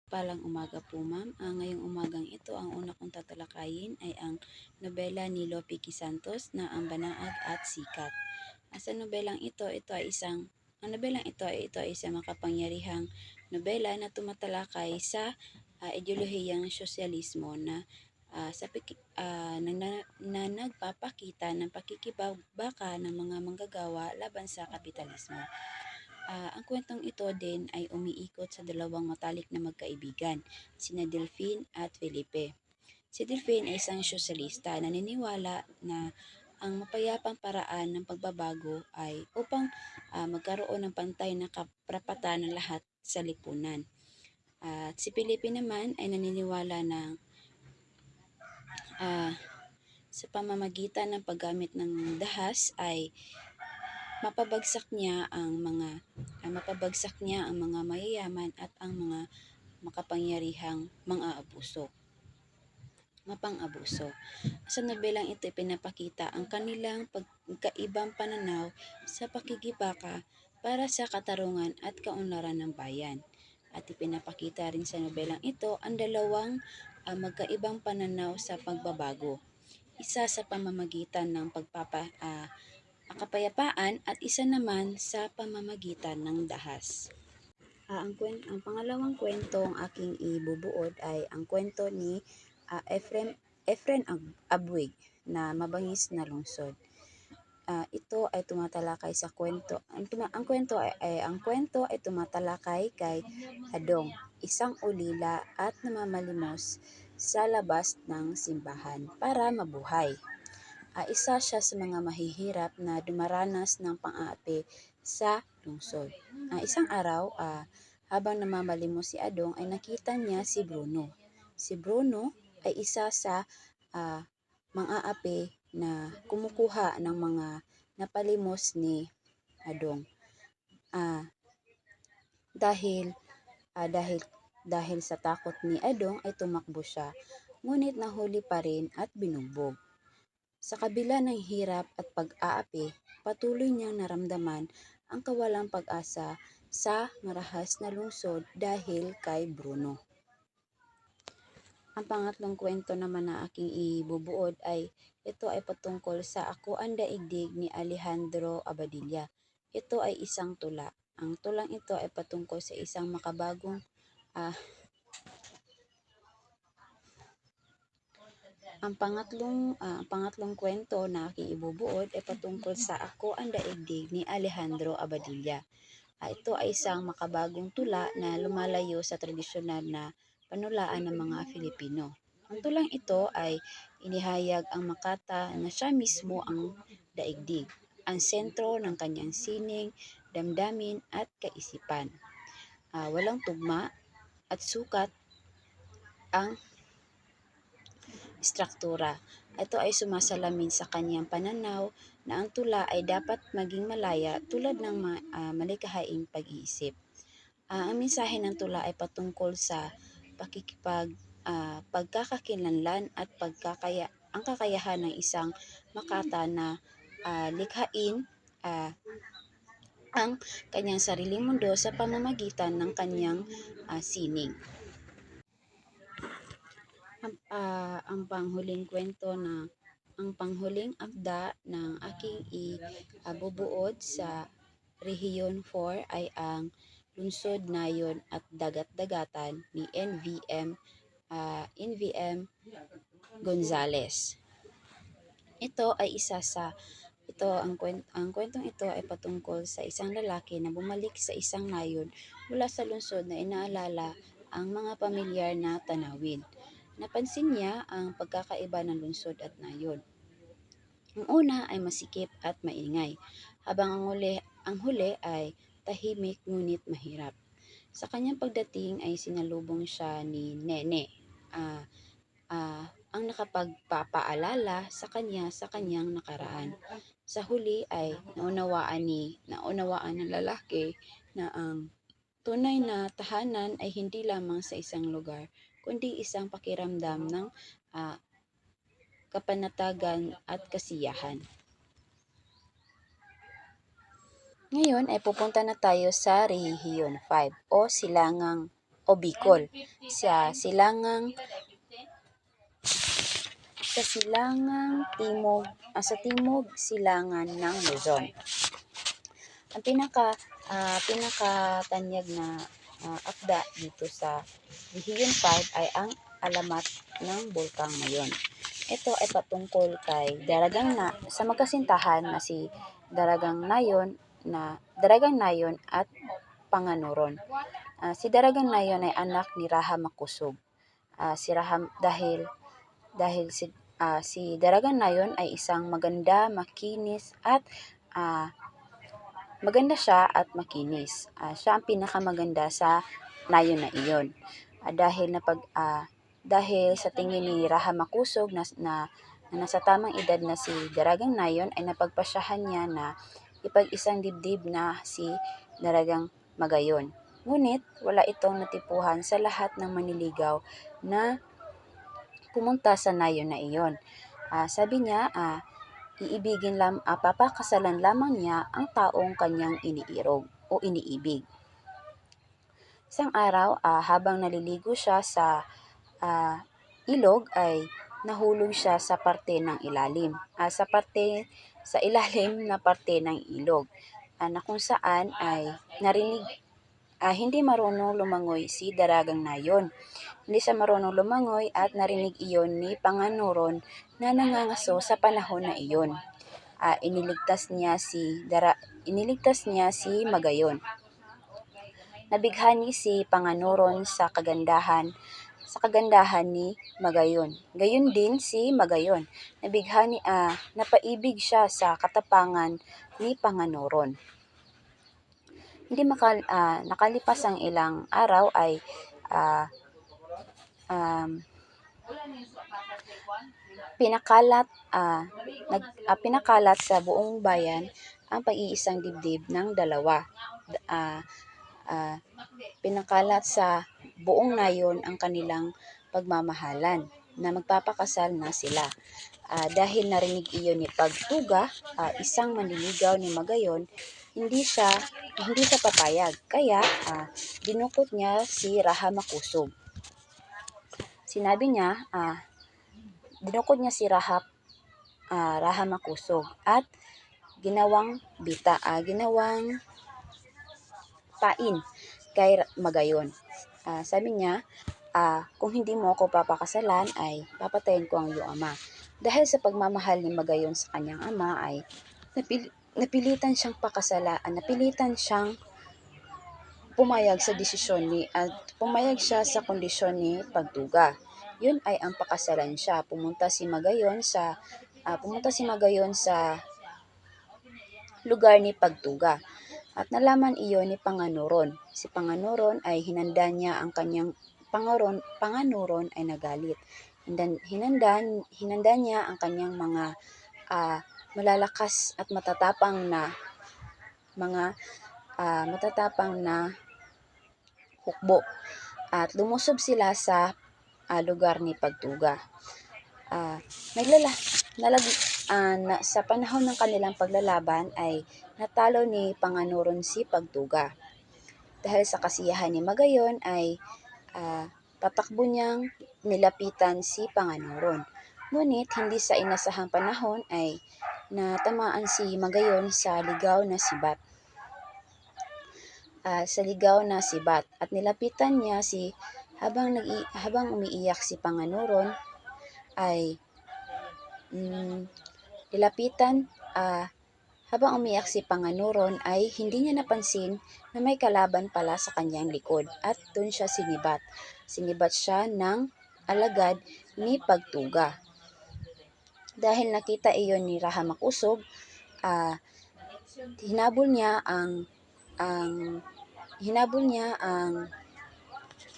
Palang umaga po ma'am. Ngayong umagang ito, ang una kong tatalakayin ay ang nobela ni Lope Santos na Ang Banaag at Sikat. Sa nobelang ito ay isang makapangyarihang nobela na tumatalakay sa ideolohiyang sosyalismo na nagpapakita ng pakikibaka ng mga manggagawa laban sa kapitalismo. Ang kwentong ito din ay umiikot sa dalawang matalik na magkaibigan, sina Delphine at Felipe. Si Delphine ay isang sosyalista na naniniwala na ang mapayapang paraan ng pagbabago ay upang magkaroon ng pantay na karapatan ng lahat sa lipunan. At si Felipe naman ay naniniwala na sa pamamagitan ng paggamit ng dahas ay mapabagsak niya ang mga mayayaman at ang mga makapangyarihang mapang-abuso. Sa nobelang ito, pinapakita ang kanilang pagkaibang pananaw sa pakikibaka para sa katarungan at kaunlaran ng bayan. At ipinapakita rin sa nobelang ito ang dalawang magkaibang pananaw sa pagbabago. Isa sa pamamagitan ng kapayapaan at isa naman sa pamamagitan ng dahas. Ang pangalawang kwento ang aking ibubuod ay ang kwento ni Efren Abwig na Mabangis na Lungsod. Ito ay tumatalakay sa kwento. Ang kwento ay tumatalakay kay Adong, isang ulila at namamalimos sa labas ng simbahan para mabuhay. Isa siya sa mga mahihirap na dumaranas ng pang-aapi sa lungsod. Isang araw, habang namamalimos si Adong ay nakita niya si Bruno. Si Bruno ay isa sa mang-aapi na kumukuha ng mga napalimos ni Adong. Dahil sa takot ni Adong ay tumakbo siya, ngunit nahuli pa rin at binugbog. Sa kabila ng hirap at pag-aapi, patuloy niyang naramdaman ang kawalang pag-asa sa marahas na lungsod dahil kay Bruno. Ang pangatlong kwento naman na aking ibubuod ay ito ay patungkol sa Ako ang Daigdig ni Alejandro Abadilla. Ito ay isang tula. Ang tulang ito ay patungkol sa isang makabagong Ang pangatlong kwento na aking ibubuod ay patungkol sa Ako ang Daigdig ni Alejandro Abadilla. Ito ay isang makabagong tula na lumalayo sa tradisyonal na panulaan ng mga Filipino. Ang tulang ito ay inihayag ang Makata na siya mismo ang daigdig, ang sentro ng kanyang sining, damdamin at kaisipan. Walang tugma at sukat ang struktura. Ito ay sumasalamin sa kanyang pananaw na ang tula ay dapat maging malaya tulad ng malikhaing pag-iisip. Ang mensahe ng tula ay patungkol sa pagkakakilanlan at ang kakayahan ng isang Makata na likhain ang kanyang sariling mundo sa pamamagitan ng kanyang sining. Ang panghuling akda ng aking ibubuod sa Rehiyon 4 ay ang Lungsod, Nayon at Dagat-dagatan ni NVM Gonzales. Ang kwentong ito ay patungkol sa isang lalaki na bumalik sa isang nayon mula sa lungsod na inaalala ang mga pamilyar na tanawin. Napansin niya ang pagkakaiba ng lungsod at nayon. Ang una ay masikip at maingay, habang ang huli ay tahimik ngunit mahirap. Sa kanyang pagdating ay sinalubong siya ni Nene, ang nakapagpapaalala sa kanyang nakaraan. Sa huli ay naunawaan ng lalaki na ang tunay na tahanan ay hindi lamang sa isang lugar, kundi isang pakiramdam ng kapanatagan at kasiyahan. Ngayon ay pupunta na tayo sa Rehiyon 5 o Silangang o Bicol sa timog silangan ng Luzon. Ang pinakatanyag na akda dito sa Region 5 ay ang alamat ng Bulkang Mayon. Ito ay patungkol kay sa magkasintahan na si Daragang Nayon at Panganuron. Si Daragang Nayon ay anak ni Raha Makusog. Si Daragang Nayon ay isang maganda, makinis at maganda siya at makinis. Siya ang pinakamaganda sa nayon na iyon. Dahil sa tingin ni Raha Makusog na nasa tamang edad na si Daragang Nayon ay napagpasyahan niya na ipag-isang dibdib na si Daragang Magayon. Ngunit wala itong natipuhan sa lahat ng manliligaw na pumunta sa nayon na iyon. Sabi niya, papakasalan lamang niya ang taong kanyang iniirog o iniibig. Isang araw, habang naliligo siya sa ilog ay nahulog siya sa parte ng ilalim. Sa ilalim na parte ng ilog na kung saan ay hindi marunong lumangoy si Daragang Nayon. Hindi siya marunong lumangoy at narinig iyon ni Panganuron na nangangaso sa panahon na iyon. Iniligtas niya si Magayon. Nabighani si Panganuron sa kagandahan ni Magayon. Gayon din si Magayon. Napaibig siya sa katapangan ni Panganuron. Nakalipas ang ilang araw ay pinakalat sa buong bayan ang pag-iisang dibdib ng dalawa. Pinakalat sa buong nayon ang kanilang pagmamahalan na magpapakasal na sila. Dahil narinig iyon ni Pagtuga, isang manliligaw ni Magayon, hindi siya papayag. Kaya dinukot niya si Raha Makusog. Sinabi niya, dinukot niya si Raha Makusog at ginawang pain kay Magayon. Sabi niya, kung hindi mo ako papakasalan ay papatayin ko ang iyong ama. Dahil sa pagmamahal ni Magayon sa kanyang ama ay napilitan siyang pumayag sa pumayag siya sa kondisyon ni Pagtuga. Yun ay ang pakasalan siya. Pumunta si Magayon sa lugar ni Pagtuga. At nalaman iyon ni Panganuron. Si Panganuron ay hinanda niya ang kanyang Panganuron ay nagalit. Hinanda niya ang kanyang mga malalakas at matatapang na hukbo. At lumusob sila sa lugar ni Pagtuga. Sa panahon ng kanilang paglalaban ay natalo ni Panganuron si Pagtuga. Dahil sa kasiyahan ni Magayon ay patakbo niyang nilapitan si Panganuron. Ngunit hindi sa inasahang panahon ay natamaan si Magayon sa ligaw na sibat. At nilapitan niya habang umiiyak si Panganuron ay hindi niya napansin na may kalaban pala sa kanyang likod at doon siya sinibat. Sinibat siya ng alagad ni Pagtuga. Dahil nakita iyon ni Raha Makusog, hinabol niya ang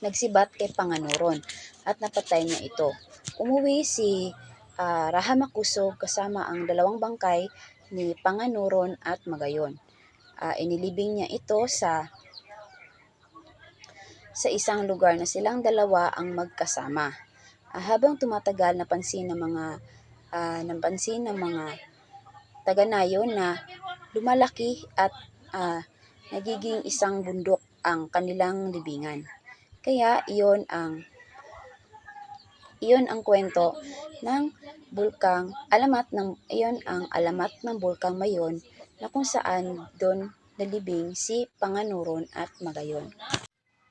nagsibat kay Panganuron at napatay niya ito. Umuwi si Raha Makusog kasama ang dalawang bangkay ni Panganuron at Magayon. Inilibing niya ito sa isang lugar na silang dalawa ang magkasama. Habang tumatagal, napansin ng mga taga-nayon na lumalaki at nagiging isang bundok ang kanilang libingan. Kaya iyon ang kwento ng iyon ang alamat ng Bulkang Mayon na kung saan doon nalibing si Panganuron at Magayon.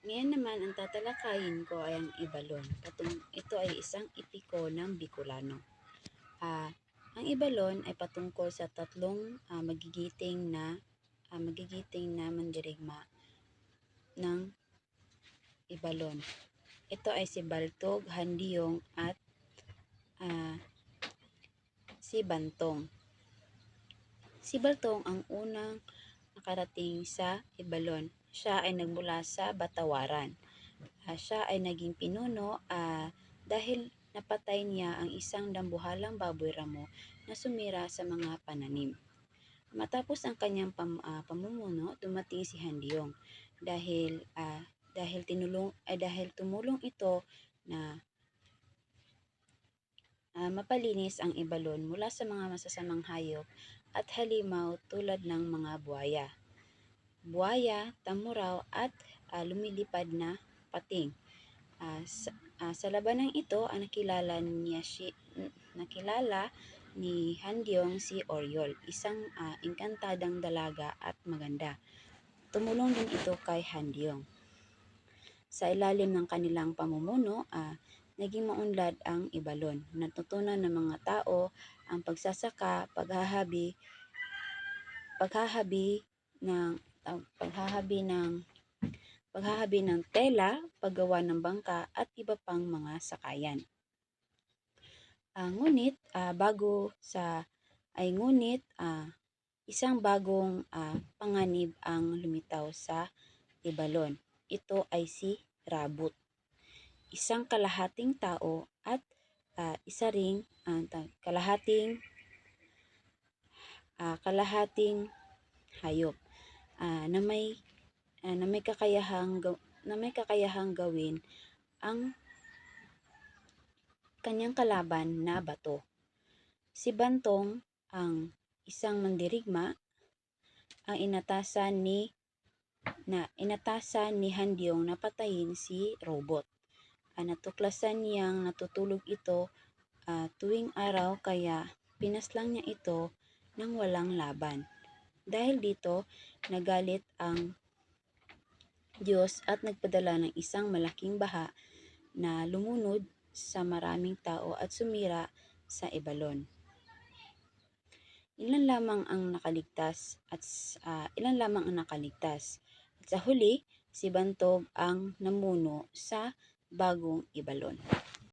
Ngayon naman ang tatalakayin ko ay ang Ibalon. Ito ay isang epiko ng Bicolano. Ang Ibalon ay patungkol sa tatlong magigiting na mandirigma ng Ibalon. Ito ay si Baltog, Handiyong at si Bantong. Si Baltong ang unang nakarating sa Ibalon. Siya ay nagmula sa Batawaran. Siya ay naging pinuno dahil napatay niya ang isang dambuhalang baboy ramo na sumira sa mga pananim. Matapos ang kanyang pamumuno, dumating si Handiyong dahil tumulong ito na mapalinis ang Ibalon mula sa mga masasamang hayop at halimaw tulad ng mga buwaya, tamuraw at lumilipad na pating. Sa labanang ito, nakilala ni Handiyong si Oriol, isang engkantadang dalaga at maganda. Tumulong din ito kay Handiyong. Sa ilalim ng kanilang pamumuno, naging maunlad ang Ibalon. Natutunan ng mga tao ang pagsasaka, paghahabi ng tela, paggawa ng bangka at iba pang mga sakayan. Ngunit isang bagong panganib ang lumitaw sa Ibalon. Ito ay si Rabut, isang kalahating tao at isa ring kalahating hayop na may kakayahang gawin ang kanyang kalaban na bato. Si Bantong, ang isang mandirigma, ang inatasan ni Handiyong na patayin si Robot. Natuklasan niyang natutulog ito tuwing araw kaya pinaslang niya ito nang walang laban. Dahil dito, nagalit ang Diyos at nagpadala ng isang malaking baha na lumunod sa maraming tao at sumira sa Ibalon. Ilan lamang ang nakaligtas. At sa huli, si Bantog ang namuno sa bagong Ibalon.